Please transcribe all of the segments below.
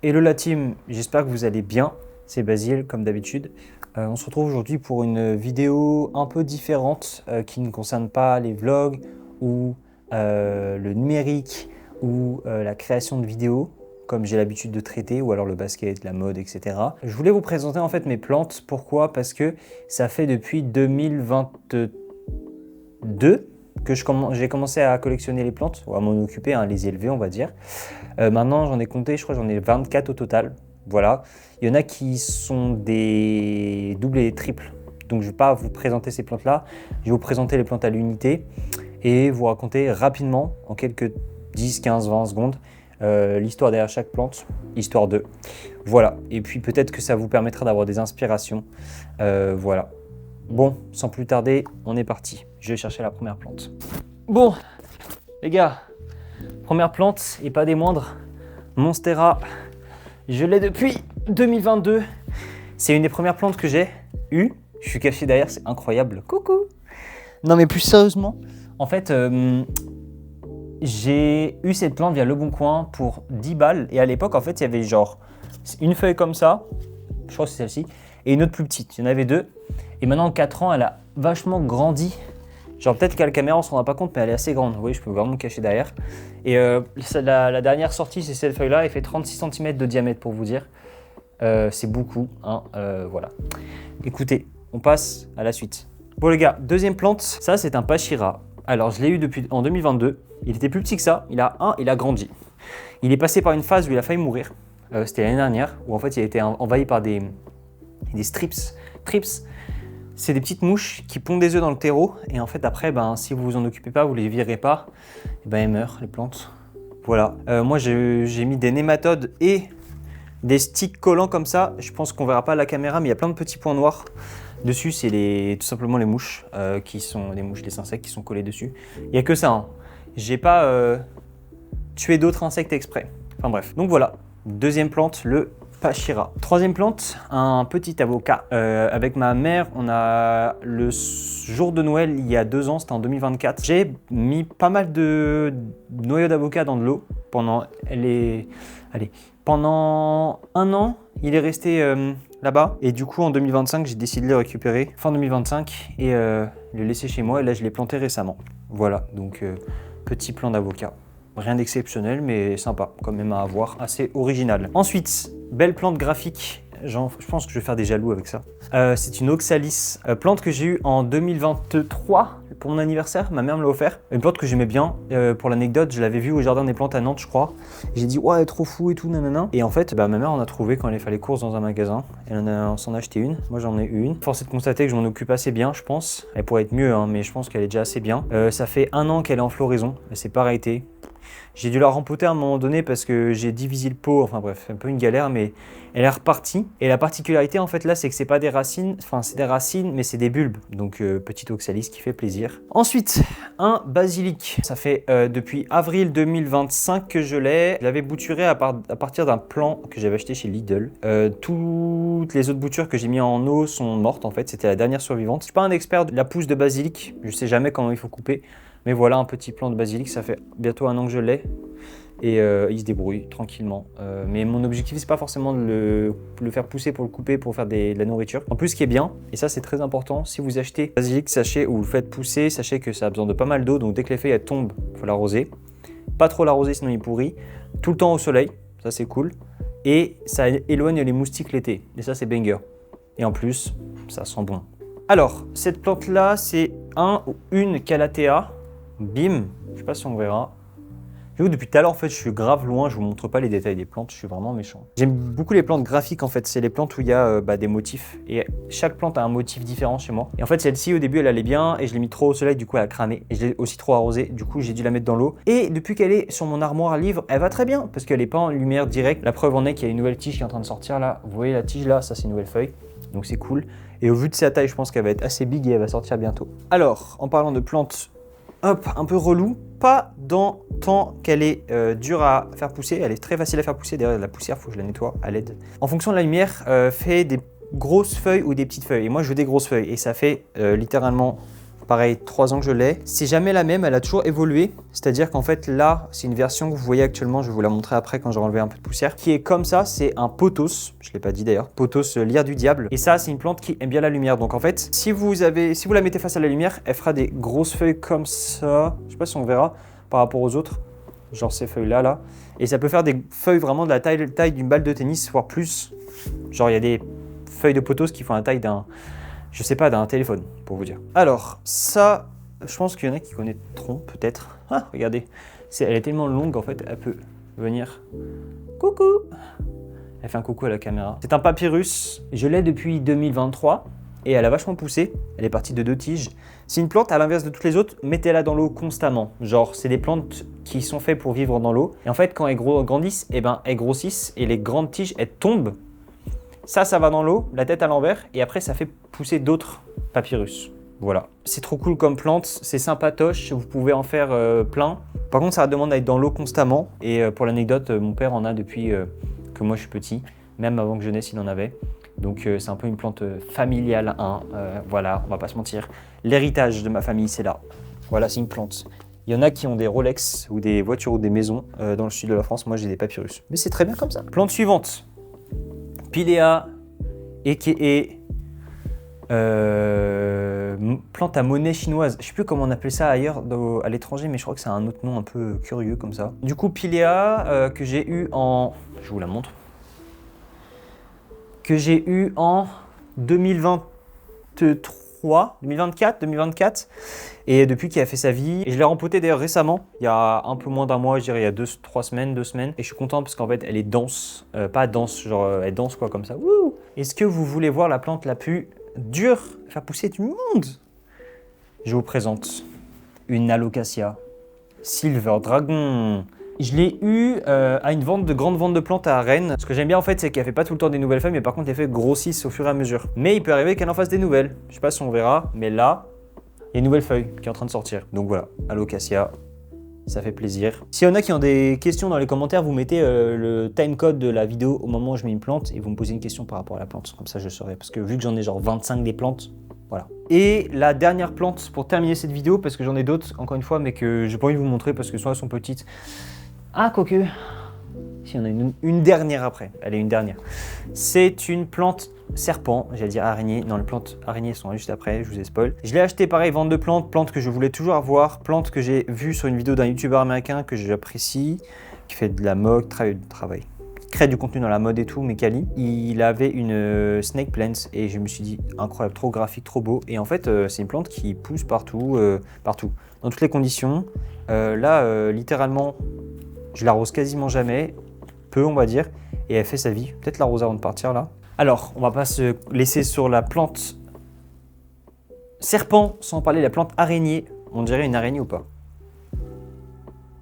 Hello la team, j'espère que vous allez bien, c'est Basile comme d'habitude. On se retrouve aujourd'hui pour une vidéo un peu différente qui ne concerne pas les vlogs ou le numérique ou la création de vidéos comme j'ai l'habitude de traiter, ou alors le basket, la mode, etc. Je voulais vous présenter en fait mes plantes. Pourquoi? Parce que ça fait depuis 2022 que j'ai commencé à collectionner les plantes, ou à m'en occuper, hein, les élever on va dire. Maintenant j'en ai compté, je crois que j'en ai 24 au total. Voilà. Il y en a qui sont des doubles et des triples. Donc je ne vais pas vous présenter ces plantes-là, je vais vous présenter les plantes à l'unité et vous raconter rapidement, en quelques 10, 15, 20 secondes, l'histoire derrière chaque plante, histoire de. Voilà. Et puis peut-être que ça vous permettra d'avoir des inspirations. Voilà. Bon, sans plus tarder, on est parti. Je vais chercher la première plante. Bon, les gars, première plante, et pas des moindres, Monstera. Je l'ai depuis 2022. C'est une des premières plantes que j'ai eues. Je suis caché derrière, c'est incroyable. Coucou. Non mais plus sérieusement, en fait, j'ai eu cette plante via Le Bon Coin pour 10 balles. Et à l'époque, en fait, il y avait genre une feuille comme ça, je crois que c'est celle-ci, et une autre plus petite. Il y en avait deux. Et maintenant, en 4 ans, elle a vachement grandi. Genre peut-être qu'à la caméra on se rendra pas compte, mais elle est assez grande. Vous voyez, je peux vraiment me cacher derrière. Et la dernière sortie, c'est cette feuille-là. Elle fait 36 cm de diamètre pour vous dire. C'est beaucoup, hein, voilà. Écoutez, on passe à la suite. Bon les gars, deuxième plante, ça c'est un Pachira. Alors je l'ai eu en 2022. Il était plus petit que ça. Il a grandi. Il est passé par une phase où il a failli mourir. C'était l'année dernière, où en fait il a été envahi par des strips. C'est des petites mouches qui pondent des œufs dans le terreau et en fait après, si vous vous en occupez pas, vous les virez pas, et elles meurent, les plantes. Voilà. Moi j'ai mis des nématodes et des sticks collants comme ça. Je pense qu'on verra pas à la caméra, mais il y a plein de petits points noirs dessus. C'est tout simplement les mouches qui sont les insectes qui sont collés dessus. Il y a que ça. Hein. J'ai pas tué d'autres insectes exprès. Enfin bref. Donc voilà. Deuxième plante, le Pachira. Troisième plante, un petit avocat. Avec ma mère, on a le jour de Noël il y a 2 ans, c'était en 2024. J'ai mis pas mal de noyaux d'avocat dans de l'eau pendant pendant 1 an. Il est resté là-bas et du coup en 2025 j'ai décidé de le récupérer fin 2025 et le laisser chez moi et là je l'ai planté récemment. Voilà, donc petit plant d'avocat. Rien d'exceptionnel, mais sympa quand même à avoir, assez original. Ensuite, belle plante graphique. Je pense que je vais faire des jaloux avec ça. C'est une Oxalis, plante que j'ai eue en 2023 pour mon anniversaire. Ma mère me l'a offert. Une plante que j'aimais bien. Pour l'anecdote, je l'avais vue au jardin des plantes à Nantes, je crois. J'ai dit ouais, elle est trop fou et tout, nanana. Et en fait, ma mère en a trouvé quand elle a fait les courses dans un magasin. On s'en a acheté une. Moi, j'en ai eu une. Force est de constater que je m'en occupe assez bien, je pense. Elle pourrait être mieux, hein, mais je pense qu'elle est déjà assez bien. Ça fait 1 an qu'elle est en floraison. Elle s'est pas arrêtée. J'ai dû la rempoter à un moment donné parce que j'ai divisé le pot, enfin bref, un peu une galère, mais elle est repartie. Et la particularité en fait là, c'est que c'est pas des racines, enfin c'est des racines, mais c'est des bulbes. Donc petite oxalis qui fait plaisir. Ensuite, un basilic. Ça fait depuis avril 2025 que je l'ai. Je l'avais bouturé à partir d'un plant que j'avais acheté chez Lidl. Toutes les autres boutures que j'ai mis en eau sont mortes en fait, c'était la dernière survivante. Je suis pas un expert de la pousse de basilic, je sais jamais comment il faut couper. Mais voilà un petit plant de basilic, ça fait bientôt 1 an que je l'ai et il se débrouille tranquillement. Mais mon objectif, c'est pas forcément de le faire pousser pour le couper, pour faire de la nourriture. En plus, ce qui est bien, et ça c'est très important, si vous achetez basilic, sachez, ou vous le faites pousser, sachez que ça a besoin de pas mal d'eau, donc dès que les feuilles elles tombent, il faut l'arroser. Pas trop l'arroser sinon il pourrit. Tout le temps au soleil, ça c'est cool. Et ça éloigne les moustiques l'été, et ça c'est banger. Et en plus, ça sent bon. Alors, cette plante-là, c'est un ou une Calathea. Bim, je sais pas si on verra. J'avoue, depuis tout à l'heure, en fait, je suis grave loin, je vous montre pas les détails des plantes, je suis vraiment méchant. J'aime beaucoup les plantes graphiques, en fait, c'est les plantes où il y a des motifs. Et chaque plante a un motif différent chez moi. Et en fait, celle-ci, au début, elle allait bien, et je l'ai mis trop au soleil, du coup, elle a cramé. Et je l'ai aussi trop arrosée, du coup, j'ai dû la mettre dans l'eau. Et depuis qu'elle est sur mon armoire à livres, elle va très bien, parce qu'elle est pas en lumière directe. La preuve en est qu'il y a une nouvelle tige qui est en train de sortir, là. Vous voyez la tige, là, ça, c'est une nouvelle feuille. Donc, c'est cool. Et au vu de sa taille, je pense qu'elle va être assez big et elle va sortir bientôt. Alors, en parlant de plantes, hop, un peu relou, pas dans tant qu'elle est dure à faire pousser, elle est très facile à faire pousser, d'ailleurs la poussière, il faut que je la nettoie à l'aide. En fonction de la lumière, fait des grosses feuilles ou des petites feuilles, et moi je veux des grosses feuilles, et ça fait littéralement Pareil, 3 ans que je l'ai. C'est jamais la même, elle a toujours évolué. C'est-à-dire qu'en fait, là, c'est une version que vous voyez actuellement, je vais vous la montrer après quand j'aurai enlevé un peu de poussière, qui est comme ça, c'est un pothos, je ne l'ai pas dit d'ailleurs, pothos lyre du diable. Et ça, c'est une plante qui aime bien la lumière. Donc en fait, si vous la mettez face à la lumière, elle fera des grosses feuilles comme ça. Je sais pas si on verra par rapport aux autres, genre ces feuilles-là, là. Et ça peut faire des feuilles vraiment de la taille d'une balle de tennis, voire plus. Genre, il y a des feuilles de pothos qui font la taille d'un, je sais pas, d'un téléphone, pour vous dire. Alors, ça, je pense qu'il y en a qui connaîtront peut-être. Ah, regardez, elle est tellement longue, en fait, elle peut venir. Coucou! Elle fait un coucou à la caméra. C'est un papyrus, je l'ai depuis 2023 et elle a vachement poussé. Elle est partie de 2 tiges. C'est une plante, à l'inverse de toutes les autres, mettez-la dans l'eau constamment. Genre, c'est des plantes qui sont faites pour vivre dans l'eau. Et en fait, quand elles grandissent, eh ben, elles grossissent et les grandes tiges, elles tombent. Ça va dans l'eau, la tête à l'envers, et après, ça fait pousser d'autres papyrus. Voilà. C'est trop cool comme plante, c'est sympatoche, vous pouvez en faire plein. Par contre, ça demande d'être dans l'eau constamment. Et pour l'anecdote, mon père en a depuis que moi je suis petit, même avant que je naisse, il en avait. Donc c'est un peu une plante familiale, hein. Voilà, on va pas se mentir. L'héritage de ma famille, c'est là. Voilà, c'est une plante. Il y en a qui ont des Rolex ou des voitures ou des maisons dans le sud de la France. Moi, j'ai des papyrus. Mais c'est très bien comme ça. Plante suivante. Pilea a.k.a. Plante à monnaie chinoise. Je sais plus comment on appelle ça ailleurs à l'étranger, mais je crois que c'est un autre nom un peu curieux comme ça. Du coup, Pilea que j'ai eu en... Je vous la montre. Que j'ai eu en 2023, 2024. Et depuis qu'il a fait sa vie. Et je l'ai rempoté d'ailleurs récemment, il y a un peu moins d'un mois, je dirais il y a 2 semaines. Et je suis content parce qu'en fait, elle est dense. Pas dense, genre elle danse quoi comme ça. Wouh! Est-ce que vous voulez voir la plante la plus dure à faire pousser du monde? Je vous présente une Alocasia Silver Dragon. Je l'ai eu à une grande vente de plantes à Rennes. Ce que j'aime bien en fait, c'est qu'elle fait pas tout le temps des nouvelles feuilles, mais par contre les feuilles grossissent au fur et à mesure. Mais il peut arriver qu'elle en fasse des nouvelles. Je sais pas si on verra, mais là, il y a une nouvelle feuille qui est en train de sortir. Donc voilà, Alocasia, ça fait plaisir. S'il y en a qui ont des questions dans les commentaires, vous mettez le timecode de la vidéo au moment où je mets une plante et vous me posez une question par rapport à la plante. Comme ça je saurai, parce que vu que j'en ai genre 25 des plantes, voilà. Et la dernière plante pour terminer cette vidéo, parce que j'en ai d'autres encore une fois, mais que j'ai pas envie de vous montrer parce que soit elles sont petites. Ah, quoique. Si, il y en a une dernière après. Elle est une dernière. C'est une plante serpent, j'allais dire araignée. Non, les plantes araignées sont juste après, je vous ai spoil. Je l'ai acheté pareil, vente de plantes, plante que je voulais toujours avoir, plante que j'ai vue sur une vidéo d'un youtubeur américain que j'apprécie, qui fait de la mode, travail. Crée du contenu dans la mode et tout, mais Kali. Il avait une snake plant et je me suis dit incroyable, trop graphique, trop beau. Et en fait, c'est une plante qui pousse partout, dans toutes les conditions. Là, littéralement, je l'arrose quasiment jamais, peu on va dire, et elle fait sa vie. Peut-être l'arroser avant de partir là. Alors, on va pas se laisser sur la plante serpent sans parler de la plante araignée. On dirait une araignée ou pas?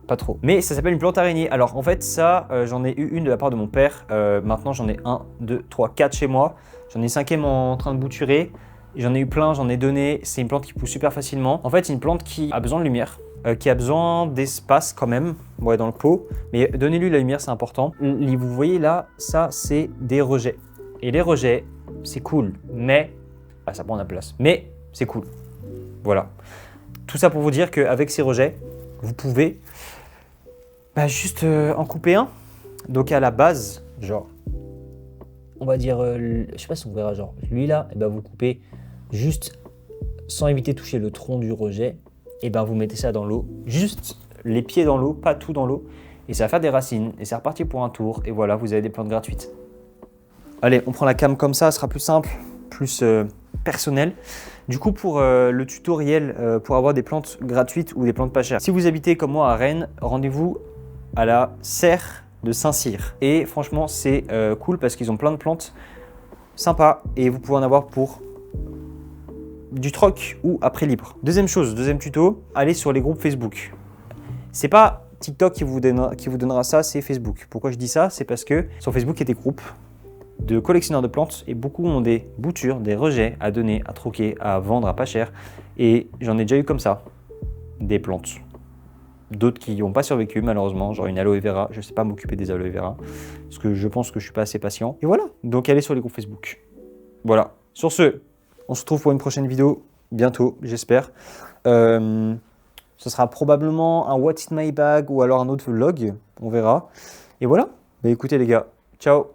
Pas trop. Mais ça s'appelle une plante araignée. Alors en fait ça, j'en ai eu une de la part de mon père. Maintenant j'en ai 1, 2, 3, 4 chez moi. J'en ai une 5e en train de bouturer. J'en ai eu plein, j'en ai donné. C'est une plante qui pousse super facilement. En fait c'est une plante qui a besoin de lumière. Qui a besoin d'espace quand même, ouais, dans le pot. Mais donnez-lui la lumière, c'est important. Vous voyez là, ça c'est des rejets. Et les rejets, c'est cool, mais ça prend de la place. Mais c'est cool. Voilà. Tout ça pour vous dire qu'avec ces rejets, vous pouvez juste en couper un. Donc à la base, genre, on va dire, je sais pas si on verra, genre, lui là, et vous coupez juste sans éviter de toucher le tronc du rejet. Et vous mettez ça dans l'eau, juste les pieds dans l'eau, pas tout dans l'eau, et ça va faire des racines, et c'est reparti pour un tour, et voilà, vous avez des plantes gratuites. Allez, on prend la cam comme ça sera plus simple, plus personnel. Du coup, pour le tutoriel, pour avoir des plantes gratuites ou des plantes pas chères, si vous habitez comme moi à Rennes, rendez-vous à la serre de Saint-Cyr. Et franchement, c'est cool parce qu'ils ont plein de plantes sympas, et vous pouvez en avoir pour du troc ou à prix libre. Deuxième tuto, allez sur les groupes Facebook. C'est pas TikTok qui vous donnera ça, c'est Facebook. Pourquoi je dis ça? C'est parce que sur Facebook, il y a des groupes de collectionneurs de plantes et beaucoup ont des boutures, des rejets à donner, à troquer, à vendre à pas cher. Et j'en ai déjà eu comme ça, des plantes. D'autres qui n'ont pas survécu malheureusement, genre une aloe vera. Je ne sais pas m'occuper des aloe vera parce que je pense que je suis pas assez patient. Et voilà, donc allez sur les groupes Facebook. Voilà. Sur ce, on se retrouve pour une prochaine vidéo. bientôt, j'espère. Ce sera probablement un What's in my bag ou alors un autre vlog, on verra. Et voilà, bah écoutez les gars, ciao!